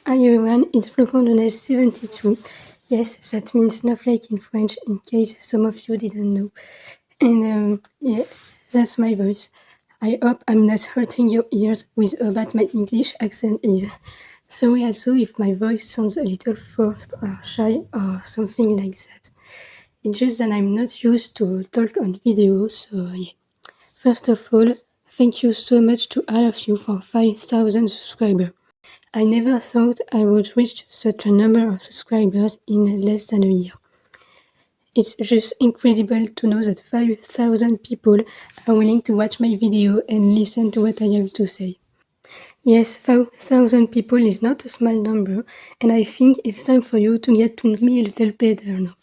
Hi everyone, it's Flocon72. Yes, that means snowflake in French, in case some of you didn't know. And yeah, that's my voice. I hope I'm not hurting your ears with how bad my English accent is. Sorry also if my voice sounds a little forced or shy or something like that. It's just that I'm not used to talk on video, so yeah. First of all, thank you so much to all of you for 5,000 subscribers. I never thought I would reach such a number of subscribers in less than a year. It's just incredible to know that 5,000 people are willing to watch my video and listen to what I have to say. Yes, 5,000 people is not a small number, and I think it's time for you to get to know me a little better now.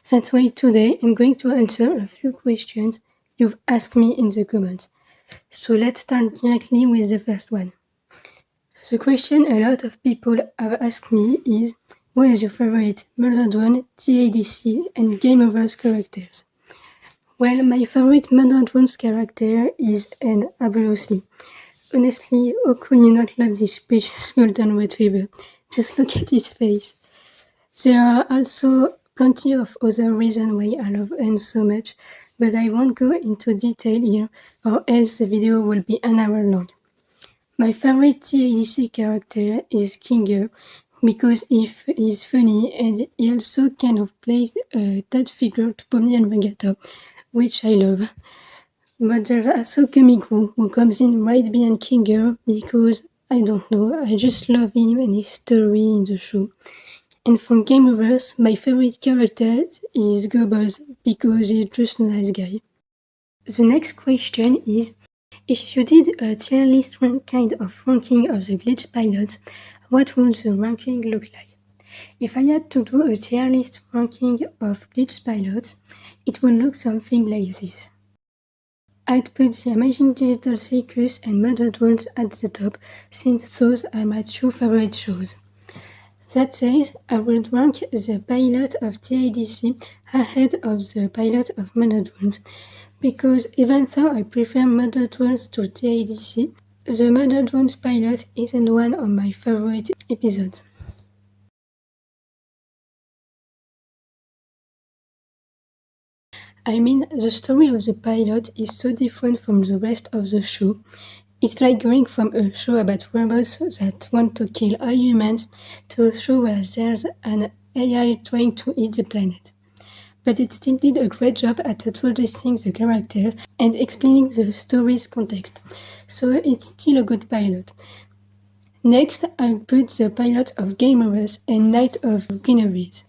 That's why today I'm going to answer a few questions you've asked me in the comments. So let's start directly with the first one. The question a lot of people have asked me is, what is your favorite Murder Drone, TADC and Game Over's characters? Well, my favorite Murder Drone's character is N, obviously. Honestly, how could you not love this precious golden retriever? Just look at his face. There are also plenty of other reasons why I love N so much, but I won't go into detail here or else the video will be an hour long. My favorite TADC character is Kinger because he's funny and he also kind of plays a dad figure to Pomni and Vegeta, which I love. But there's also Kamiku who comes in right behind Kinger because, I don't know, I just love him and his story in the show. And from Gameverse, my favorite character is Goebbels because he's just a nice guy. The next question is, if you did a tier list kind of ranking of the glitch pilots, what would the ranking look like? If I had to do a tier list ranking of glitch pilots, it would look something like this. I'd put the Amazing Digital Circus and Murder Drones at the top, since those are my two favorite shows. That said, I would rank the pilot of TADC ahead of the pilot of Murder Drones, because even though I prefer Murder Drones to TADC, the Murder Drones pilot isn't one of my favorite episodes. I mean, the story of the pilot is so different from the rest of the show. It's like going from a show about robots that want to kill all humans to a show where there's an AI trying to eat the planet. But it still did a great job at introducing the characters and explaining the story's context, so it's still a good pilot. Next, I'll put the pilots of Game Overs and Night of Guineveres.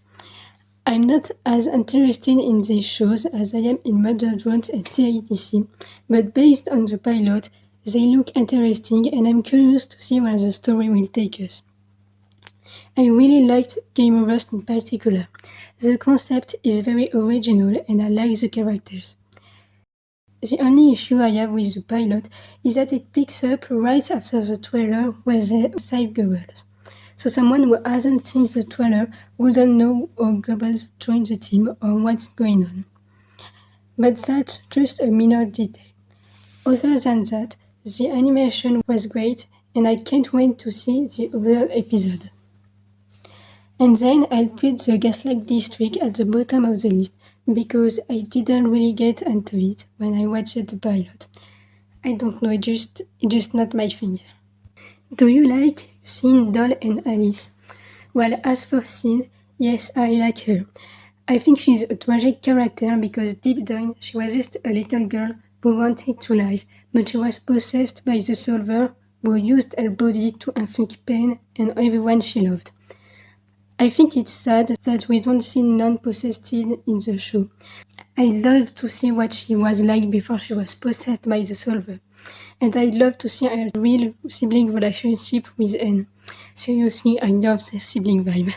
I'm not as interested in these shows as I am in Murder Drones and TADC, but based on the pilot, they look interesting and I'm curious to see where the story will take us. I really liked Game Overs in particular. The concept is very original and I like the characters. The only issue I have with the pilot is that it picks up right after the trailer where they save Goebbels. So someone who hasn't seen the trailer wouldn't know how Goebbels joined the team or what's going on. But that's just a minor detail. Other than that, the animation was great and I can't wait to see the other episode. And then I'll put the Gaslight District at the bottom of the list because I didn't really get into it when I watched the pilot. I don't know, it's just not my thing. Do you like Sin, Doll and Alice? Well, as for Sin, yes, I like her. I think she's a tragic character because deep down she was just a little girl who wanted to live, but she was possessed by the Solver who used her body to inflict pain on everyone she loved. I think it's sad that we don't see non-possessed Sin in the show. I'd love to see what she was like before she was possessed by the Solver. And I'd love to see a real sibling relationship with N. Seriously, I love the sibling vibe.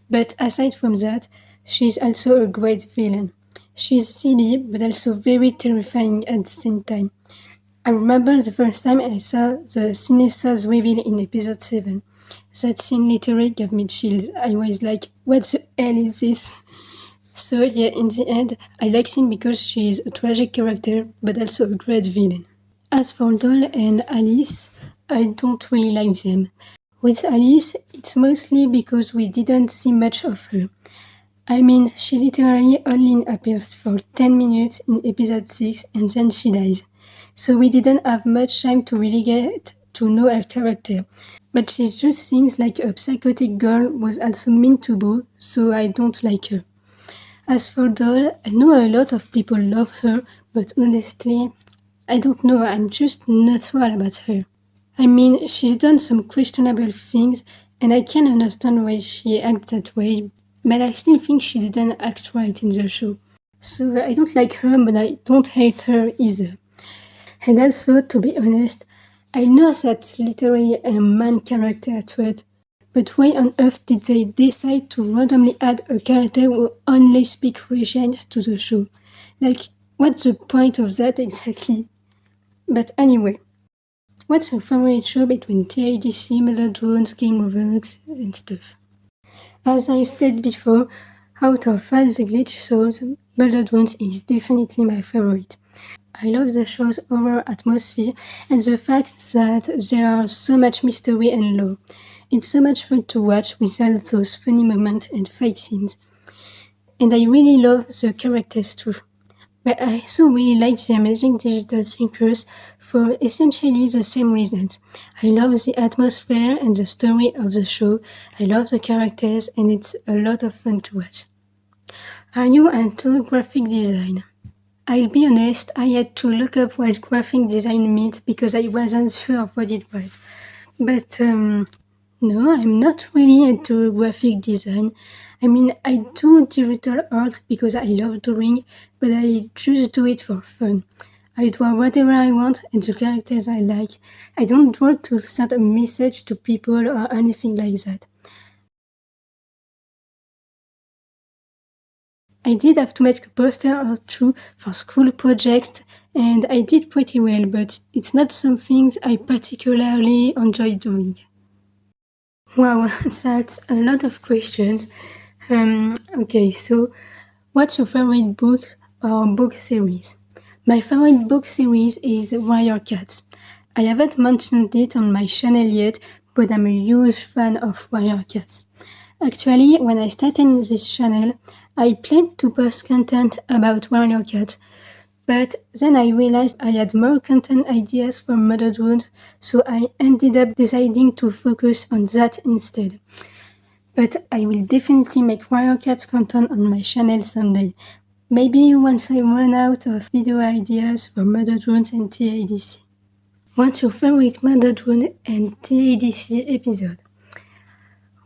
But aside from that, she's also a great villain. She's silly, but also very terrifying at the same time. I remember the first time I saw the Sinessa's reveal in episode 7. That scene literally gave me chills. I was like, what the hell is this? So yeah, in the end, I like Sin because she is a tragic character, but also a great villain. As for Doll and Alice, I don't really like them. With Alice, it's mostly because we didn't see much of her. I mean, she literally only appears for 10 minutes in episode 6 and then she dies. So we didn't have much time to really get to know her character. But she just seems like a psychotic girl who's also mean to Bo, so I don't like her. As for Doll, I know a lot of people love her, but honestly, I don't know, I'm just not thrilled about her. I mean, she's done some questionable things, and I can understand why she acts that way, but I still think she didn't act right in the show. So I don't like her, but I don't hate her either. And also, to be honest, I know that's literally a main character trait, but why on earth did they decide to randomly add a character who only speaks Russian to the show? Like, what's the point of that exactly? But anyway, what's your favorite show between TADC, Melodrones, Game of Thrones, and stuff? As I said before, out of all the glitch shows, Melodrones is definitely my favorite. I love the show's overall atmosphere and the fact that there are so much mystery and lore. It's so much fun to watch without those funny moments and fight scenes. And I really love the characters too. But I also really like the Amazing Digital Thinkers for essentially the same reasons. I love the atmosphere and the story of the show, I love the characters, and it's a lot of fun to watch. Are you into graphic design? I'll be honest, I had to look up what graphic design meant because I wasn't sure of what it was. But no, I'm not really into graphic design. I mean, I do digital art because I love drawing, but I just do it for fun. I draw whatever I want and the characters I like. I don't draw to send a message to people or anything like that. I did have to make a poster or two for school projects and I did pretty well, but it's not something I particularly enjoy doing. Wow, that's a lot of questions. Okay, so what's your favorite book or book series? My favorite book series is Warrior Cats. I haven't mentioned it on my channel yet, but I'm a huge fan of Warrior Cats. Actually, when I started this channel, I planned to post content about Warrior Cats, but then I realized I had more content ideas for Murdered Wood, so I ended up deciding to focus on that instead. But I will definitely make Warrior Cats content on my channel someday. Maybe once I run out of video ideas for Murdered Wounds and TADC. What's your favorite Murdered Wound and TADC episode?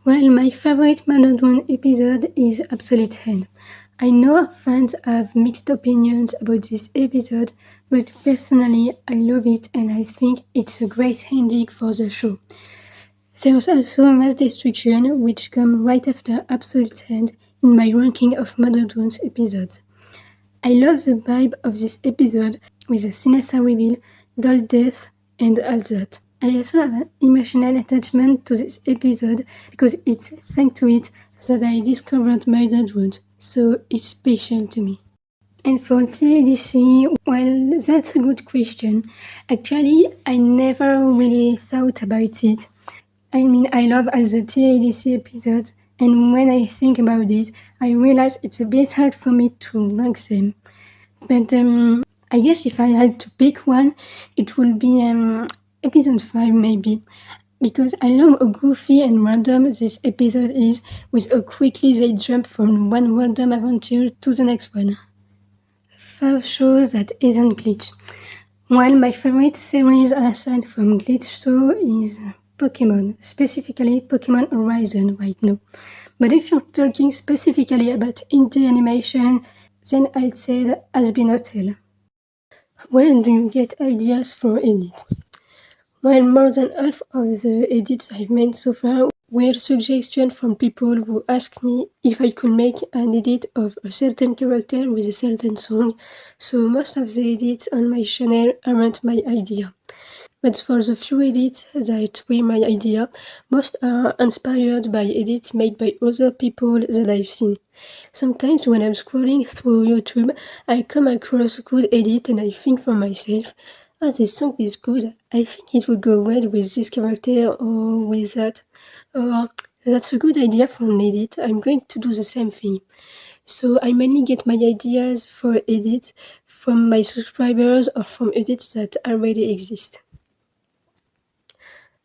Well, my favorite Murdered Wound episode is Obsolete Hand. I know fans have mixed opinions about this episode, but personally I love it and I think it's a great ending for the show. There's also Mass Destruction, which comes right after Absolute Hand in my ranking of Murdered Wounds episodes. I love the vibe of this episode with the Sinasa reveal, doll death, and all that. I also have an emotional attachment to this episode because it's thanks to it that I discovered Murdered Wounds, so it's special to me. And for TADC, well, that's a good question. Actually, I never really thought about it. I mean, I love all the TADC episodes, and when I think about it, I realize it's a bit hard for me to rank them. But I guess if I had to pick one, it would be episode 5 maybe. Because I love how goofy and random this episode is, with how quickly they jump from one random adventure to the next one. 5 shows that isn't Glitch. Well, my favorite series aside from Glitch show is Pokemon, specifically Pokemon Horizon right now. But if you're talking specifically about indie animation, then I'd say the Has-Been Hotel. Where do you get ideas for edits? Well, more than half of the edits I've made so far were suggestions from people who asked me if I could make an edit of a certain character with a certain song, so most of the edits on my channel aren't my idea. But for the few edits that were my idea, most are inspired by edits made by other people that I've seen. Sometimes when I'm scrolling through YouTube, I come across a good edit and I think for myself, Oh, this song is good. I think it would go well with this character or with that. Or that's a good idea for an edit. I'm going to do the same thing. So I mainly get my ideas for edits from my subscribers or from edits that already exist.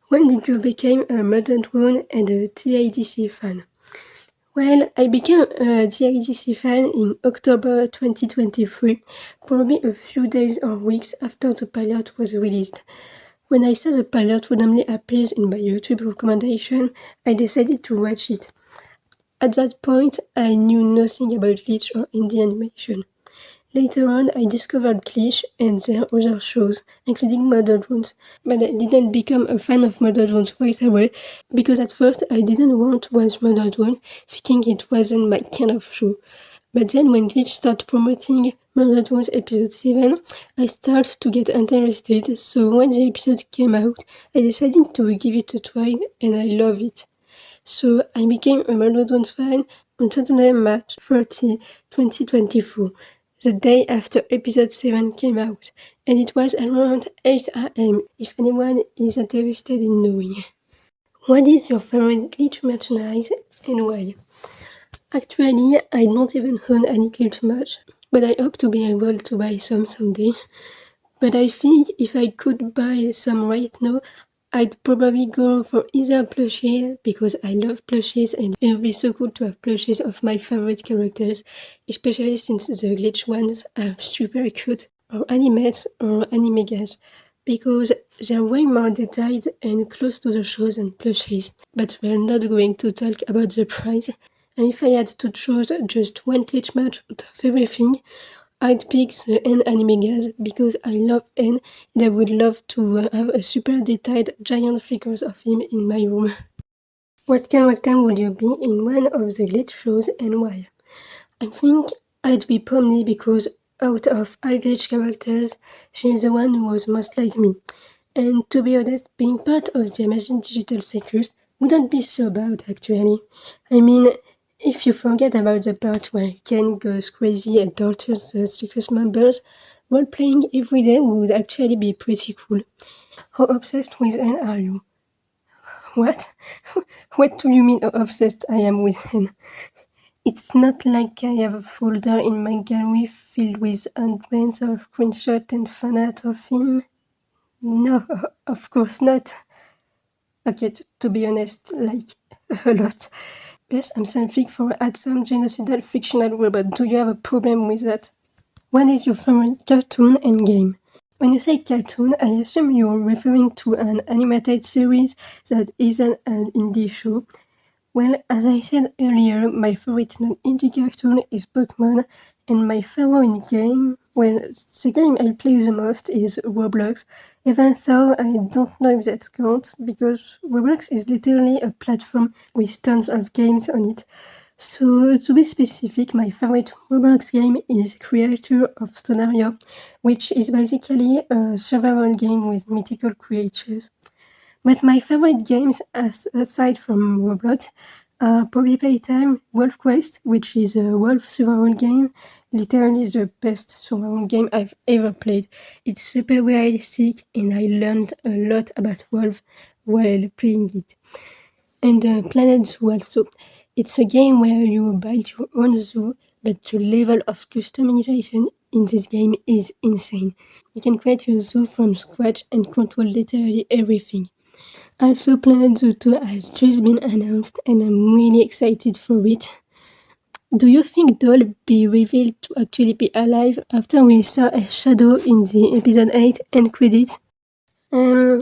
When did you become a Modern Drone and a TIDC fan? Well, I became a TIDC fan in October 2023, probably a few days or weeks after the pilot was released. When I saw the pilot randomly appears in my YouTube recommendation, I decided to watch it. At that point, I knew nothing about Glitch or indie animation. Later on, I discovered Glitch and their other shows, including Modern Drones, but I didn't become a fan of Modern Drones right away, because at first I didn't want to watch Modern Drone, thinking it wasn't my kind of show. But then when Glitch started promoting Modern Drones episode 7, I started to get interested, so when the episode came out, I decided to give it a try, and I love it. So I became a Modern Drones fan on Saturday, March 30, 2024, the day after episode 7 came out, and it was around 8 am if anyone is interested in knowing. What is your favorite Glitch merchandise and why? Actually, I don't even own any Glitch merch, but I hope to be able to buy some someday. But I think if I could buy some right now, I'd probably go for either plushies, because I love plushies and it would be so cool to have plushies of my favorite characters, especially since the Glitch ones are super cute, or animates or animegas, because they're way more detailed and close to the shows than plushies. But we're not going to talk about the price, and if I had to choose just one Glitch match out of everything, I'd pick the N Animegas because I love N and I would love to have a super detailed giant figures of him in my room. What character would you be in one of the Glitch shows and why? I think I'd be Pomni because out of all Glitch characters, she's the one who was most like me. And to be honest, being part of the Imagine Digital Circus wouldn't be so bad actually. I mean, if you forget about the part where Ken goes crazy and tortures the circus members, role-playing every day would actually be pretty cool. How obsessed with N are you? What? What do you mean how obsessed I am with N? It's not like I have a folder in my gallery filled with hundreds of screenshots and fan art of him. No, of course not. Okay, to be honest, like, a lot. Yes, I'm something for some genocidal fictional robot. Do you have a problem with that? What is your favorite cartoon and game? When you say cartoon, I assume you're referring to an animated series that isn't an indie show. Well, as I said earlier, my favorite non-indie cartoon is Pokemon, and my favorite game, well, the game I play the most is Roblox, even though I don't know if that counts, because Roblox is literally a platform with tons of games on it. So, to be specific, my favorite Roblox game is Creator of Sonaria, which is basically a survival game with mythical creatures. But my favorite games, aside from Roblox, are Poppy Playtime, Wolf Quest, which is a wolf survival game, literally the best survival game I've ever played. It's super realistic and I learned a lot about wolves while playing it. And Planet Zoo also. It's a game where you build your own zoo, but the level of customization in this game is insane. You can create your zoo from scratch and control literally everything. Also, Planet Zoo 2 has just been announced and I'm really excited for it. Do you think Doll be revealed to actually be alive after we saw a shadow in the episode 8 end credits? Um,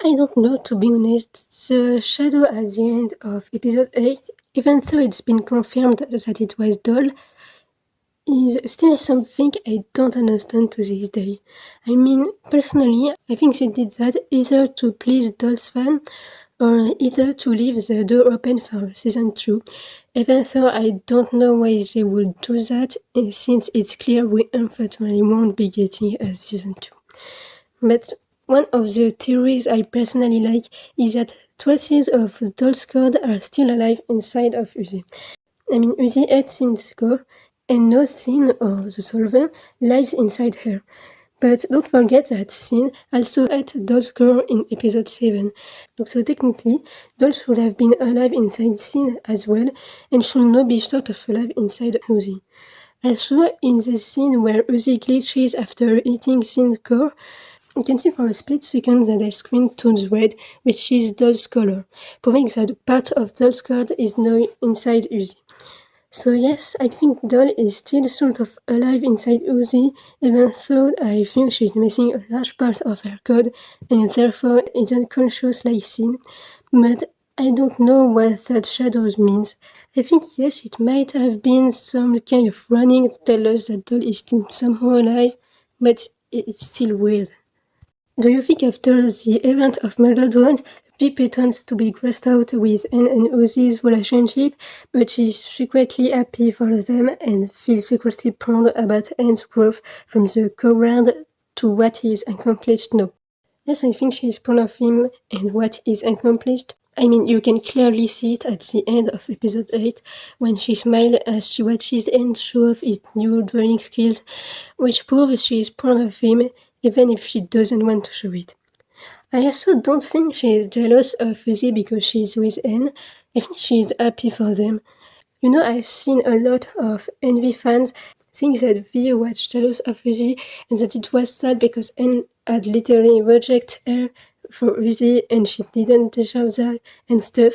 I don't know, to be honest. The shadow at the end of episode 8, even though it's been confirmed that it was Doll, is still something I don't understand to this day. I mean, personally, I think they did that either to please Doll's fan or either to leave the door open for season 2, even though I don't know why they would do that, since it's clear we unfortunately won't be getting a season 2. But one of the theories I personally like is that traces of Doll's code are still alive inside of Uzi. I mean, Uzi had scenes go, and no scene or the solver lives inside her. But don't forget that scene also had Doll's girl in episode 7. So technically, Doll should have been alive inside scene as well, and should not be sort of alive inside Uzi. Also, in the scene where Uzi glitches after eating Sin's core, you can see for a split second that the screen turns red, which is Doll's color, proving that part of Doll's card is now inside Uzi. So yes, I think Doll is still sort of alive inside Uzi, even though I think she's missing a large part of her code and therefore isn't conscious like Sin. But I don't know what that shadows means. I think yes, it might have been some kind of warning to tell us that Doll is still somehow alive, but it's still weird. Do you think after the event of Murdered Ones, V pretends to be grossed out with Anne and Uzi's relationship, but she's secretly happy for them and feels secretly proud about Anne's growth from the coward to what is accomplished now? Yes, I think she's proud of him and what is accomplished. I mean, you can clearly see it at the end of episode 8 when she smiles as she watches Anne show off his new drawing skills, which proves she is proud of him even if she doesn't want to show it. I also don't think she is jealous of Uzi because she is with Anne. I think she is happy for them. You know, I've seen a lot of Envy fans think that V was jealous of Uzi and that it was sad because Anne had literally rejected her for Uzi and she didn't deserve that and stuff.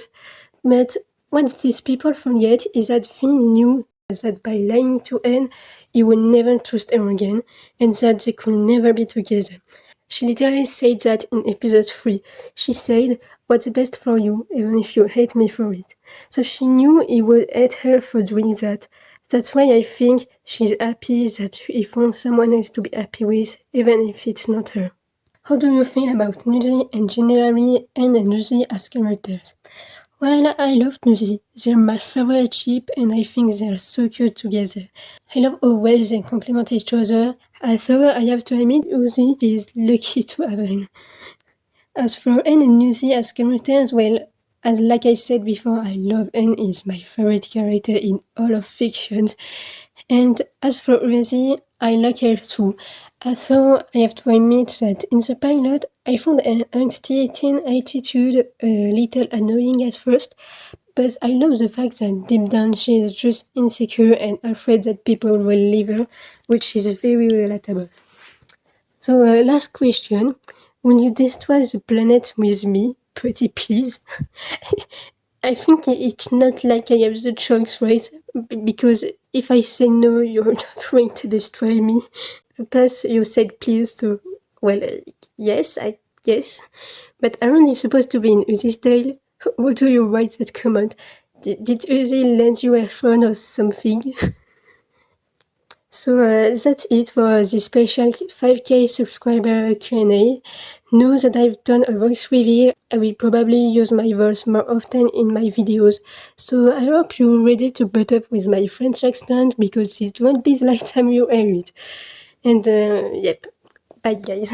But what these people forget is that V knew that by lying to Anne, he would never trust her again and that they could never be together. She literally said that in episode 3. She said, "What's best for you, even if you hate me for it." So she knew he would hate her for doing that. That's why I think she's happy that he found someone else to be happy with, even if it's not her. How do you feel about Nuzi and generally Anne and Nuzi as characters? Well, I love Nuzi. They're my favorite ship and I think they're so cute together. I love how well they complement each other. Although I have to admit Uzi is lucky to have Anne. As for Anne and Nuzi as characters, well, as like I said before, I love Anne is my favorite character in all of fictions. And as for Uzi, I like her too. Although I have to admit that in the pilot, I found her angsty teen attitude a little annoying at first, but I love the fact that deep down she is just insecure and afraid that people will leave her, which is very relatable. So last question, will you destroy the planet with me? Pretty please. I think it's not like I have the choice, right? Because if I say no, you're not going to destroy me. Plus, you said please, so, well, yes, I guess. But aren't you supposed to be in Uzi's tail? How do you write that comment? Did Uzi lend you a phone or something? So that's it for this special 5k subscriber Q&A. Know that I've done a voice reveal. I will probably use my voice more often in my videos. So I hope you're ready to put up with my French accent because it won't be the last time you hear it. And yep, bye guys.